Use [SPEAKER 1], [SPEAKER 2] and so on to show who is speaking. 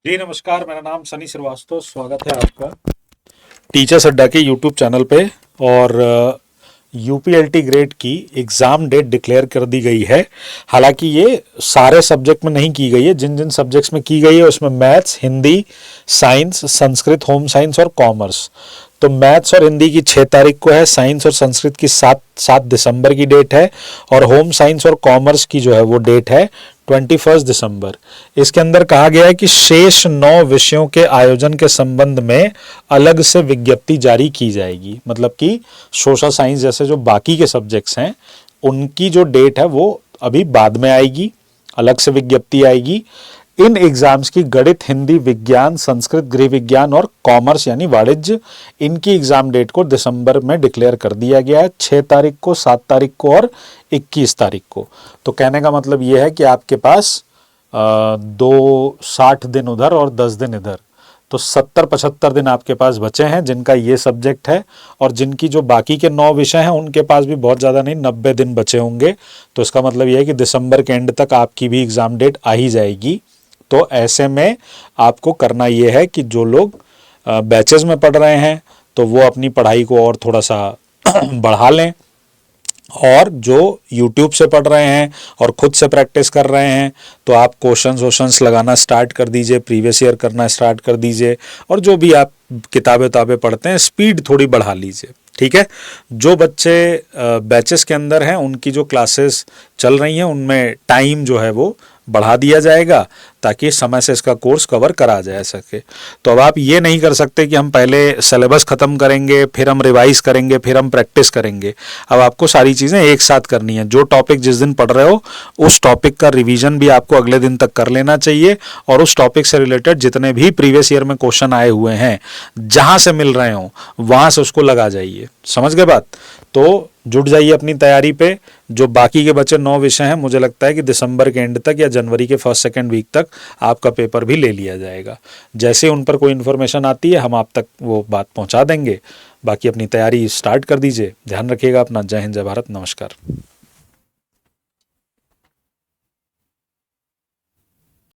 [SPEAKER 1] जी नमस्कार, मेरा नाम सनी श्रीवास्तव। स्वागत है आपका टीचर्स अड्डा के यूट्यूब चैनल पे। और यूपीएलटी ग्रेड की एग्ज़ाम डेट डिक्लेयर कर दी गई है। हालांकि ये सारे सब्जेक्ट में नहीं की गई है, जिन जिन सब्जेक्ट्स में की गई है उसमें maths, Hindi, science, Sanskrit, home science और कॉमर्स। तो मैथ्स और हिंदी की 6 तारीख को है, साइंस और संस्कृत की 7 दिसंबर की डेट है, और होम साइंस और कॉमर्स की जो है वो डेट है 21 दिसंबर। इसके अंदर कहा गया है कि शेष 9 विषयों के आयोजन के संबंध में अलग से विज्ञप्ति जारी की जाएगी। मतलब कि सोशल साइंस जैसे जो बाकी के सब्जेक्ट्स हैं उनकी जो डेट है वो अभी बाद में आएगी, अलग से विज्ञप्ति आएगी। इन एग्जाम्स की गणित, हिंदी, विज्ञान, संस्कृत, गृह विज्ञान और कॉमर्स यानी वाणिज्य, इनकी एग्जाम डेट को दिसंबर में डिक्लेयर कर दिया गया है, 6 तारीख को, 7 तारीख को और 21 तारीख को। तो कहने का मतलब ये है कि आपके पास 60 दिन उधर और 10 दिन इधर, तो 70-75 दिन आपके पास बचे हैं जिनका ये सब्जेक्ट है। और जिनकी जो बाकी के 9 विषय हैं उनके पास भी बहुत ज़्यादा नहीं, 90 दिन बचे होंगे। तो इसका मतलब ये है कि दिसंबर के एंड तक आपकी भी एग्ज़ाम डेट आ ही जाएगी। तो ऐसे में आपको करना ये है कि जो लोग बैचेस में पढ़ रहे हैं तो वो अपनी पढ़ाई को और थोड़ा सा बढ़ा लें, और जो YouTube से पढ़ रहे हैं और खुद से प्रैक्टिस कर रहे हैं तो आप क्वेश्चंस लगाना स्टार्ट कर दीजिए, प्रीवियस ईयर करना स्टार्ट कर दीजिए, और जो भी आप किताबें पढ़ते हैं स्पीड थोड़ी बढ़ा लीजिए। ठीक है। जो बच्चे बैचेस के अंदर हैं उनकी जो क्लासेस चल रही हैं उनमें टाइम जो है वो बढ़ा दिया जाएगा ताकि समय से इसका कोर्स कवर करा जा सके। तो अब आप ये नहीं कर सकते कि हम पहले सिलेबस ख़त्म करेंगे, फिर हम रिवाइज करेंगे, फिर हम प्रैक्टिस करेंगे। अब आपको सारी चीज़ें एक साथ करनी है। जो टॉपिक जिस दिन पढ़ रहे हो उस टॉपिक का रिवीजन भी आपको अगले दिन तक कर लेना चाहिए, और उस टॉपिक से रिलेटेड जितने भी प्रीवियस ईयर में क्वेश्चन आए हुए हैं जहाँ से मिल रहे हों वहाँ से उसको लगा जाइए। समझ गए बात? तो जुट जाइए अपनी तैयारी पे। जो बाकी के बचे 9 विषय हैं मुझे लगता है कि दिसंबर के एंड तक या जनवरी के फर्स्ट सेकंड वीक तक आपका पेपर भी ले लिया जाएगा। जैसे उन पर कोई इन्फॉर्मेशन आती है हम आप तक वो बात पहुंचा देंगे। बाकी अपनी तैयारी स्टार्ट कर दीजिए। ध्यान रखिएगा अपना। जय हिंद, जय भारत, नमस्कार।